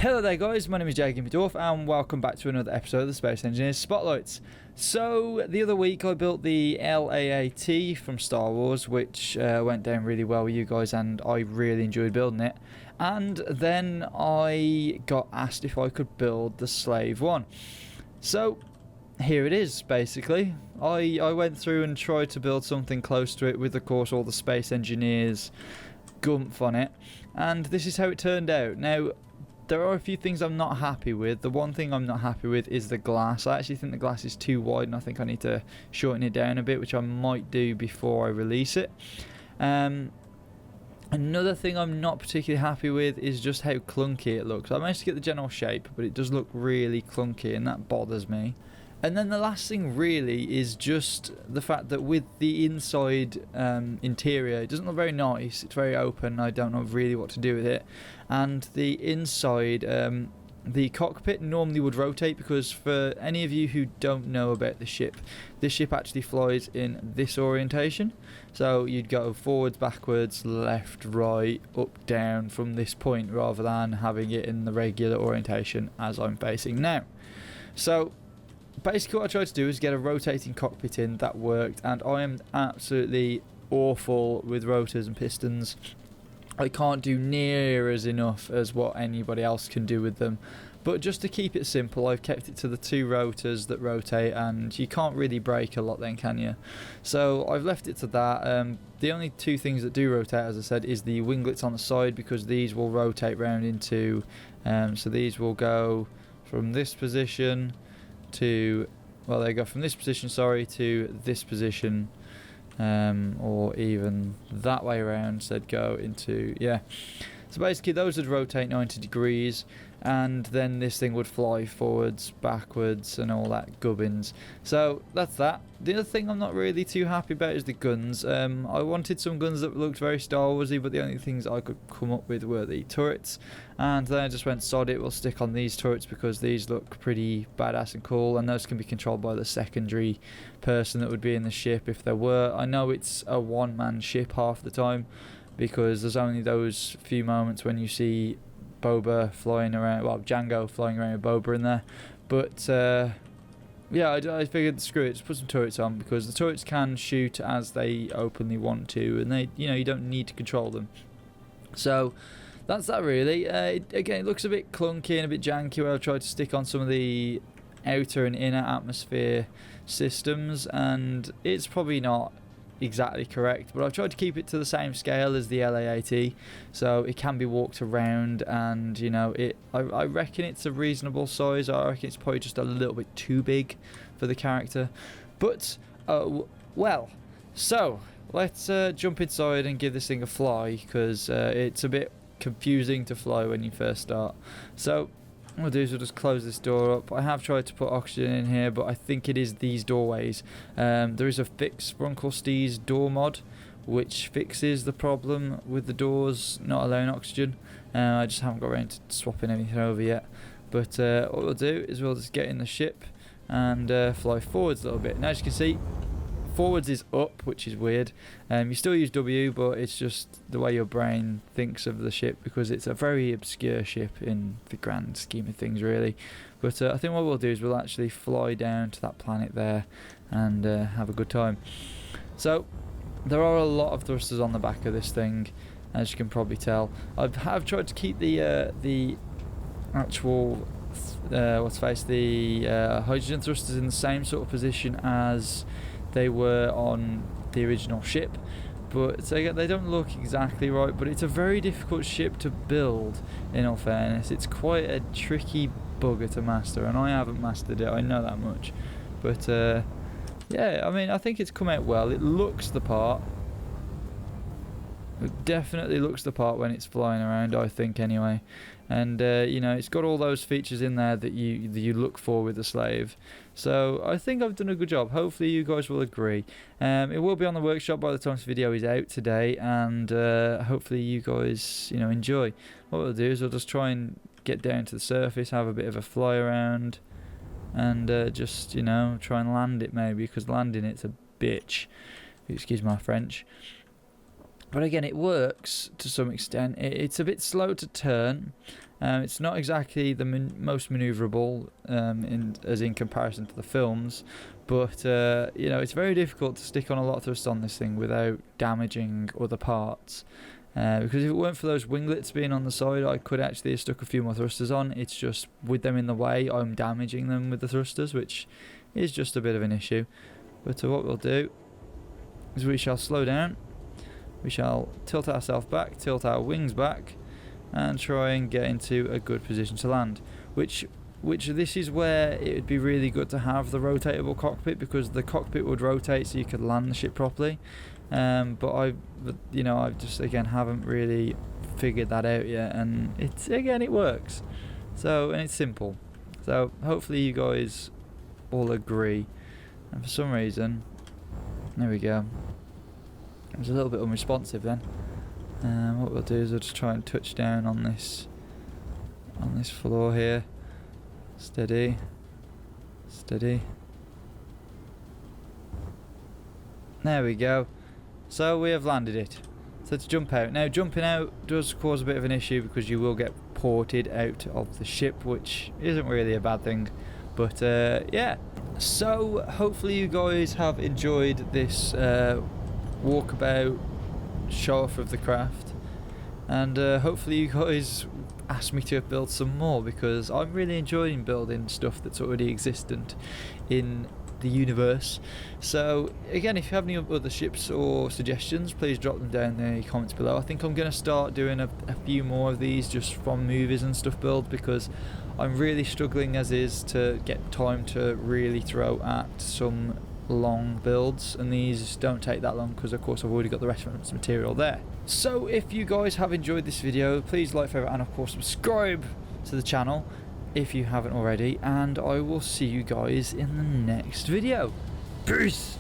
Hello there guys, my name is Jacob Dwarf and welcome back to another episode of the Space Engineers Spotlights. So the other week I built the LAAT from Star Wars, which went down really well with you guys and I really enjoyed building it. And then I got asked if I could build the Slave one. So here it is basically. I went through and tried to build something close to it with of course all the Space Engineers gumph on it, and this is how it turned out. Now there are a few things I'm not happy with. The one thing I'm not happy with is the glass. I actually think the glass is too wide and I think I need to shorten it down a bit, which I might do before I release it. Another thing I'm not particularly happy with is just how clunky it looks. I managed to get the general shape, but it does look really clunky and that bothers me. And then the last thing really is just the fact that with the inside interior, it doesn't look very nice. It's very open. I don't know really what to do with it. And the inside, the cockpit normally would rotate, because for any of you who don't know about the ship, this ship actually flies in this orientation. So you'd go forwards, backwards, left, right, up, down from this point, rather than having it in the regular orientation as I'm facing now. So basically what I tried to do is get a rotating cockpit in that worked, and I am absolutely awful with rotors and pistons. I can't do near as enough as what anybody else can do with them, but just to keep it simple I've kept it to the two rotors that rotate, and you can't really brake a lot then, can you? So I've left it to that. The only two things that do rotate, as I said, is the winglets on the side, because these will rotate round into so these will go from this position to, well, they go from this position, sorry, to this position, or even that way around, so they'd go into, yeah. So basically those would rotate 90 degrees, and then this thing would fly forwards, backwards, and all that gubbins. So that's that. The other thing I'm not really too happy about is the guns. I wanted some guns that looked very Star Warsy, but the only things I could come up with were the turrets, and then I just went sod it, we'll stick on these turrets because these look pretty badass and cool, and those can be controlled by the secondary person that would be in the ship if there were. I know it's a one-man ship half the time, because there's only those few moments when you see Boba flying around, well, Django flying around with Boba in there. But yeah, I figured screw it, just put some turrets on, because the turrets can shoot as they openly want to, and they, you know, you don't need to control them. So that's that really. Again, it looks a bit clunky and a bit janky where I've tried to stick on some of the outer and inner atmosphere systems, and it's probably not exactly correct, but I've tried to keep it to the same scale as the LAAT, so it can be walked around, and you know, I reckon it's a reasonable size. I reckon it's probably just a little bit too big for the character, but well, so let's jump inside and give this thing a fly, because it's a bit confusing to fly when you first start. So what we'll do is we'll just close this door up. I have tried to put oxygen in here, but I think it is these doorways. There is a fix Sprunkelstee's door mod, which fixes the problem with the doors not allowing oxygen. I just haven't got around to swapping anything over yet. But what we'll do is we'll just get in the ship and fly forwards a little bit. Now as you can see, forwards is up, which is weird. You still use W, but it's just the way your brain thinks of the ship, because it's a very obscure ship in the grand scheme of things really. But I think what we'll do is we'll actually fly down to that planet there and have a good time. So there are a lot of thrusters on the back of this thing, as you can probably tell. I have tried to keep the actual the hydrogen thrusters in the same sort of position as they were on the original ship, but so again, they don't look exactly right, but it's a very difficult ship to build, in all fairness. It's quite a tricky bugger to master, and I haven't mastered it, I know that much. But yeah, I mean, I think it's come out well. It looks the part. It definitely looks the part when it's flying around, I think anyway. And you know, it's got all those features in there that you look for with the Slave. So I think I've done a good job. Hopefully you guys will agree. It will be on the workshop by the time this video is out today, and hopefully you guys, you know, enjoy. What we'll do is we'll just try and get down to the surface, have a bit of a fly around, and just, you know, try and land it maybe, because landing it's a bitch. Excuse my French. But again, it works to some extent. It's a bit slow to turn, It's not exactly the most manoeuvrable as in comparison to the films, but you know, it's very difficult to stick on a lot of thrust on this thing without damaging other parts. Because if it weren't for those winglets being on the side, I could actually have stuck a few more thrusters on. It's just with them in the way, I'm damaging them with the thrusters, which is just a bit of an issue. But what we'll do is we shall slow down, we shall tilt ourselves back, tilt our wings back, and try and get into a good position to land. Which this is where it would be really good to have the rotatable cockpit, because the cockpit would rotate so you could land the ship properly. But I just again haven't really figured that out yet, and it works. So, and it's simple. So hopefully you guys all agree. And for some reason, there we go. It was a little bit unresponsive then. What we'll do is we'll just try and touch down on this floor here. Steady, steady. There we go. So we have landed it. So to jump out. Now jumping out does cause a bit of an issue because you will get ported out of the ship, which isn't really a bad thing. But yeah. So hopefully you guys have enjoyed this walkabout show off of the craft, and hopefully you guys ask me to build some more, because I'm really enjoying building stuff that's already existent in the universe. So again, if you have any other ships or suggestions, please drop them down in the comments below. I think I'm going to start doing a few more of these just from movies and stuff build, because I'm really struggling as is to get time to really throw at some long builds, and these don't take that long because of course I've already got the reference material there. So if you guys have enjoyed this video, please like, favourite, and of course subscribe to the channel if you haven't already, and I will see you guys in the next video. Peace!